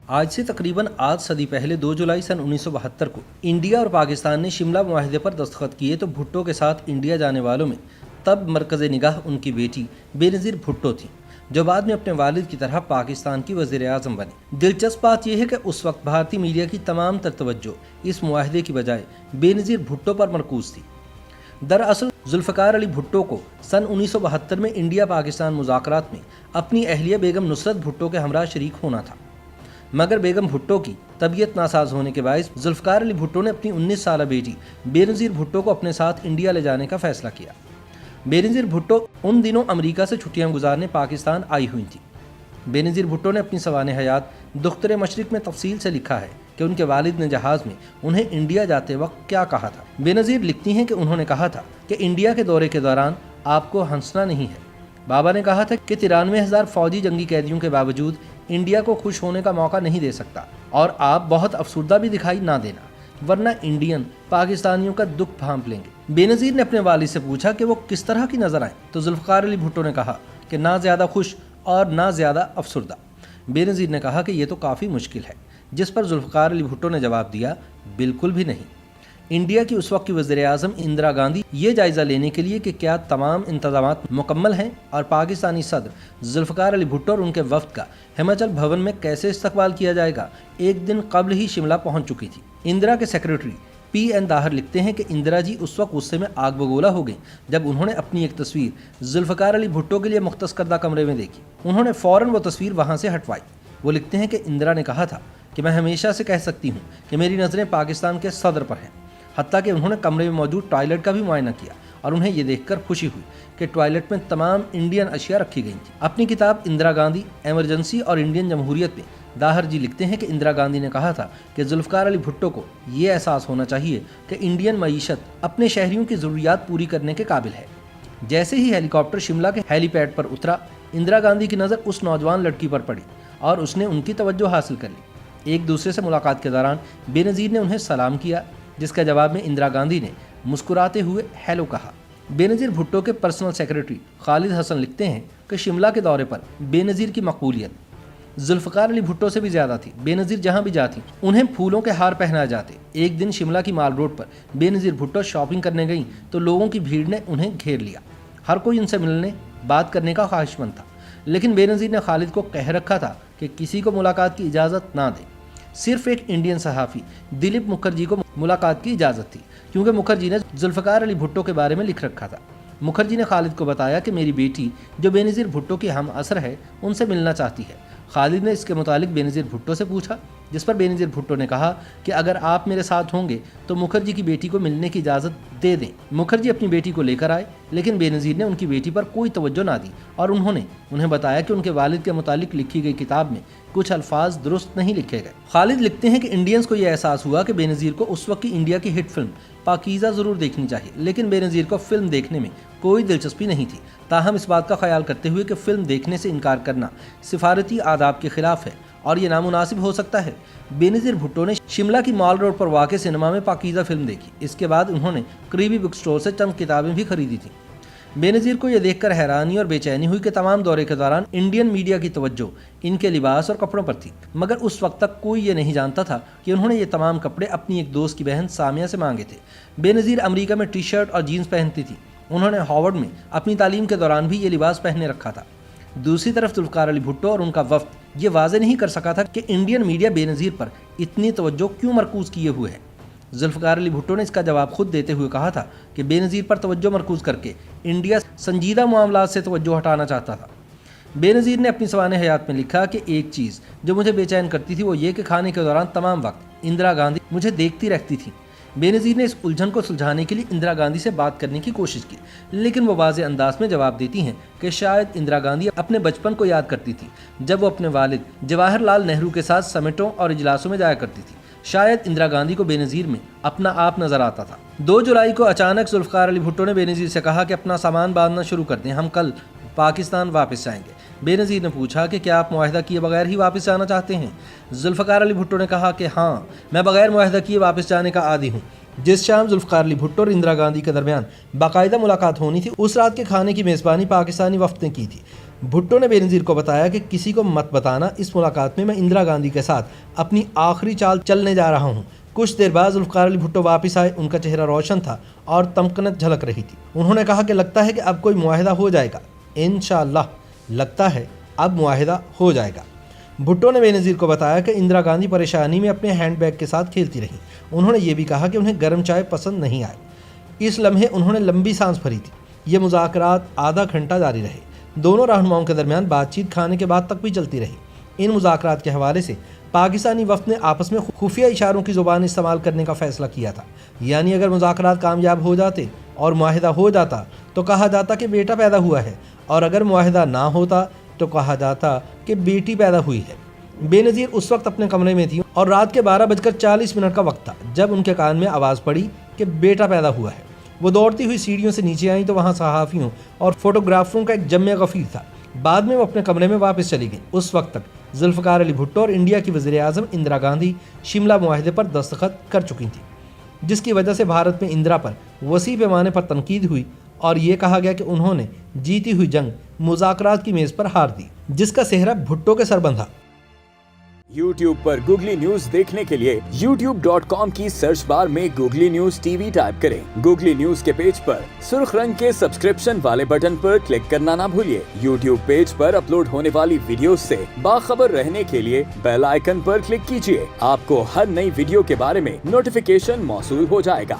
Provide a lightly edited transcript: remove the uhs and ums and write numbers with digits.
आज से तकरीबन आध सदी पहले 2 जुलाई सन 1972 को इंडिया और पाकिस्तान ने शिमला मुआहदे पर दस्तखत किए तो भुट्टो के साथ इंडिया जाने वालों में तब मरकज़ निगाह उनकी बेटी बेनज़ीर भुट्टो थी, जो बाद में अपने वालिद की तरह पाकिस्तान की वज़ीर आज़म बनी। दिलचस्प बात यह है कि उस वक्त भारतीय मीडिया की तमाम तर तवज्जो इस मुआहदे की बजाय बेनज़ीर भुट्टो पर मरकूज़ थी। दरअसल जुल्फ़िकार अली भुट्टो को सन 1972 में इंडिया पाकिस्तान मुज़ाकरात में अपनी अहलिया बेगम नुसरत भुट्टो के हमरा शरीक होना था, मगर बेगम भुट्टो की तबीयत नासाज होने के बायस जुल्फ़िकार अली भुट्टो ने अपनी 19 साला बेटी बेनज़ीर भुट्टो को अपने साथ इंडिया ले जाने का फैसला किया। बेनज़ीर भुट्टो उन दिनों अमेरिका से छुट्टियां गुजारने पाकिस्तान आई हुई थी। बेनज़ीर भुट्टो ने अपनी सवाने हयात दुख्तर मशरिक में तफसील से लिखा है कि उनके वालिद ने जहाज़ में उन्हें इंडिया जाते वक्त क्या कहा था। बेनज़ीर लिखती हैं कि उन्होंने कहा था कि इंडिया के दौरे के दौरान आपको हंसना नहीं है। बाबा ने कहा था कि 93,000 फौजी जंगी कैदियों के बावजूद इंडिया को खुश होने का मौका नहीं दे सकता और आप बहुत अफसुर्दा भी दिखाई ना देना, वरना इंडियन पाकिस्तानियों का दुख भांप लेंगे। बेनज़ीर ने अपने वालिद से पूछा कि वो किस तरह की नजर आए तो जुल्फ़िकार अली भुट्टो ने कहा कि ना ज़्यादा खुश और ना ज़्यादा अफसुर्दा। बेनज़ीर ने कहा कि ये तो काफ़ी मुश्किल है, जिस पर जुल्फ़िकार अली भुट्टो ने जवाब दिया, बिल्कुल भी नहीं। इंडिया की उस वक्त की वज़ीर आज़म इंदिरा गांधी ये जायज़ा लेने के लिए कि क्या तमाम इंतज़ामात मुकम्मल हैं और पाकिस्तानी सदर जुल्फ़िकार अली भुट्टो और उनके वफ़द का हिमाचल भवन में कैसे इस्तकबाल किया जाएगा, एक दिन कबल ही शिमला पहुंच चुकी थी। इंदिरा के सेक्रेटरी PN दाहर लिखते हैं कि इंदिरा जी उस वक्त गुस्से में आग बगोला हो गई जब उन्होंने अपनी एक तस्वीर जुल्फ़िकार अली भुट्टो के लिए मुख्तस करदा कमरे में देखी। उन्होंने फ़ौरन वो तस्वीर वहाँ से हटवाई। वो लिखते हैं कि इंदिरा ने कहा था कि मैं हमेशा से कह सकती हूँ कि मेरी नज़रें पाकिस्तान के सदर पर हैं। हत्ता कि उन्होंने कमरे में मौजूद टॉयलेट का भी मुआयना किया और उन्हें ये देखकर खुशी हुई कि टॉयलेट में तमाम इंडियन अशिया रखी गई थी। अपनी किताब इंदिरा गांधी, एमरजेंसी और इंडियन जमहूरियत में दाहर जी लिखते हैं कि इंदिरा गांधी ने कहा था कि जुल्फ़िकार अली भुट्टो को ये एहसास होना चाहिए कि इंडियन मईशत अपने शहरियों की ज़रूरियात पूरी करने के काबिल है। जैसे ही हेलीकॉप्टर शिमला के हेलीपैड पर उतरा, इंदिरा गांधी की नज़र उस नौजवान लड़की पर पड़ी और उसने उनकी तवज्जो हासिल कर ली। एक दूसरे से मुलाकात के दौरान बेनज़ीर ने उन्हें सलाम किया, जिसके जवाब में इंदिरा गांधी ने मुस्कुराते हुए हेलो कहा। बेनज़ीर भुट्टो के पर्सनल सेक्रेटरी खालिद हसन लिखते हैं कि शिमला के दौरे पर बेनज़ीर की मकबूलियत जुल्फ़िकार अली भुट्टो से भी ज़्यादा थी। बेनज़ीर जहाँ भी जाती उन्हें फूलों के हार पहनाए जाते। एक दिन शिमला की माल रोड पर बेनज़ीर भुट्टो शॉपिंग करने गईं तो लोगों की भीड़ ने उन्हें घेर लिया। हर कोई उनसे मिलने बात करने का ख्वाहिशमंद था, लेकिन बेनज़ीर ने खालिद को कह रखा था कि किसी को मुलाकात की इजाज़त ना दे। सिर्फ एक इंडियन सहाफ़ी दिलीप मुखर्जी को मुलाकात की इजाज़त थी, क्योंकि मुखर्जी ने जुल्फ़िकार अली भुट्टो के बारे में लिख रखा था। मुखर्जी ने खालिद को बताया कि मेरी बेटी जो बेनज़ीर भुट्टो की हम असर है उनसे मिलना चाहती है। खालिद ने इसके मुतालिक बेनज़ीर भुट्टो से पूछा, जिस पर बेनज़ीर भुट्टो ने कहा कि अगर आप मेरे साथ होंगे तो मुखर्जी की बेटी को मिलने की इजाज़त दे दें। मुखर्जी अपनी बेटी को लेकर आए, लेकिन बेनज़ीर ने उनकी बेटी पर कोई तवज्जो ना दी और उन्हें बताया कि उनके वालिद के मुतालिक लिखी गई किताब में कुछ अल्फाज दुरुस्त नहीं लिखे गए। खालिद लिखते हैं कि इंडियंस को यह एहसास हुआ कि बेनज़ीर को उस वक्त की इंडिया की हिट फिल्म पाकीज़ा ज़रूर देखनी चाहिए, लेकिन बेनज़ीर को फिल्म देखने में कोई दिलचस्पी नहीं थी। ताहम इस बात का ख्याल करते हुए कि फिल्म देखने से इनकार करना सिफारती आदाब के खिलाफ है और ये नामुनासिब हो सकता है, बेनज़ीर भुट्टो ने शिमला की मॉल रोड पर वाक़े सिनेमा में पाकीज़ा फिल्म देखी। इसके बाद उन्होंने करीबी बुक स्टोर से चंद किताबें भी खरीदी थीं। बेनज़ीर को यह देखकर हैरानी और बेचैनी हुई कि तमाम दौरे के दौरान इंडियन मीडिया की तवज्जो इनके लिबास और कपड़ों पर थी, मगर उस वक्त तक कोई ये नहीं जानता था कि उन्होंने ये तमाम कपड़े अपनी एक दोस्त की बहन सामिया से मांगे थे। बेनज़ीर अमेरिका में टी-शर्ट और जीन्स पहनती थी। उन्होंने हार्वर्ड में अपनी तालीम के दौरान भी ये लिबास पहने रखा था। दूसरी तरफ जुल्फ़िकार अली भुट्टो और उनका वफ़द ये वाज़े नहीं कर सका था कि इंडियन मीडिया बेनज़ीर पर इतनी तवज्जो क्यों मरकूज़ किए हुए है। जुल्फ़िकार अली भुट्टो ने इसका जवाब खुद देते हुए कहा था कि बेनज़ीर पर तवज्जो मरकूज़ करके इंडिया संजीदा मामलात से तवज्जो हटाना चाहता था। बेनज़ीर ने अपनी सवाने हयात में लिखा कि एक चीज़ जो मुझे बेचैन करती थी वो ये कि खाने के दौरान तमाम वक्त इंदिरा गांधी मुझे देखती रहती थी। बेनज़ीर ने इस उलझन को सुलझाने के लिए इंदिरा गांधी से बात करने की कोशिश की, लेकिन वो वाज़े अंदाज में जवाब देती हैं कि शायद इंदिरा गांधी अपने बचपन को याद करती थी जब वो अपने वालिद जवाहरलाल नेहरू के साथ समिटों और इजलासों में जाया करती थी। शायद इंदिरा गांधी को बेनज़ीर में अपना आप नजर आता था। 2 जुलाई को अचानक जुल्फ़िकार अली भुट्टो ने बेनज़ीर से कहा कि अपना सामान बांधना शुरू कर दें, हम कल पाकिस्तान वापस जाएंगे। बेनज़ीर ने पूछा कि क्या आप मुआहदा किए बगैर ही वापस जाना चाहते हैं? जुल्फ़िकार अली भुट्टो ने कहा कि हाँ, मैं बगैर मुआहदा किए वापस जाने का आदी हूँ। जिस शाम जुल्फ़िकार अली भुट्टो और इंदिरा गांधी के दरमियान बाकायदा मुलाकात होनी थी, उस रात के खाने की मेज़बानी पाकिस्तानी वफ़द ने की थी। भुट्टो ने बेनज़ीर को बताया कि किसी को मत बताना, इस मुलाकात में मैं इंदिरा गांधी के साथ अपनी आखिरी चाल चलने जा रहा हूँ। कुछ देर बाद जुल्फ़िकार अली भुट्टो वापस आए। उनका चेहरा रोशन था और तमकनत झलक रही थी। उन्होंने कहा कि लगता है कि अब कोई मुआहिदा हो जाएगा, इंशाअल्लाह लगता है अब मुआहिदा हो जाएगा। भुट्टो ने बेनज़ीर को बताया कि इंदिरा गांधी परेशानी में अपने हैंड बैग के साथ खेलती रहीं। उन्होंने ये भी कहा कि उन्हें गर्म चाय पसंद नहीं आई। इस लम्हे उन्होंने लंबी सांस भरी थी। ये मुज़ाकरात आधा घंटा जारी रहे। दोनों रहनुमाओं के दरमियान बातचीत खाने के बाद तक भी चलती रही। इन मुज़ाकरात के हवाले से पाकिस्तानी वफ़द ने आपस में खुफिया इशारों की ज़ुबान इस्तेमाल करने का फ़ैसला किया था। यानी अगर मुज़ाकरात कामयाब हो जाते और मुआहिदा हो जाता तो कहा जाता कि बेटा पैदा हुआ है, और अगर मुआहिदा ना होता तो कहा जाता कि बेटी पैदा हुई है। बेनज़ीर उस वक्त अपने कमरे में थी और रात के 12:40 का वक्त था जब उनके कान में आवाज़ पड़ी कि बेटा पैदा हुआ है। वो दौड़ती हुई सीढ़ियों से नीचे आई तो वहाँ सहाफ़ियों और फोटोग्राफरों का एक जम्मे गफ़ीर था। बाद में वो अपने कमरे में वापस चली गई। उस वक्त तक जुल्फ़िकार अली भुट्टो और इंडिया की वज़ीर-ए-आज़म इंदिरा गांधी शिमला मुआहिदे पर दस्तखत कर चुकी थी, जिसकी वजह से भारत में इंदिरा पर वसी पैमाने पर तनकीद हुई और ये कहा गया कि उन्होंने जीती हुई जंग मुज़ाकरात की मेज़ पर हार दी, जिसका सेहरा भुट्टो के सर बंधा। YouTube पर गूगली न्यूज देखने के लिए youtube.com की सर्च बार में गूगली न्यूज टीवी टाइप करें। गूगली न्यूज के पेज पर सुर्ख रंग के सब्सक्रिप्शन वाले बटन पर क्लिक करना ना भूलिए। YouTube पेज पर अपलोड होने वाली वीडियोस से बाखबर रहने के लिए बेल आइकन पर क्लिक कीजिए। आपको हर नई वीडियो के बारे में नोटिफिकेशन मौसूल हो जाएगा।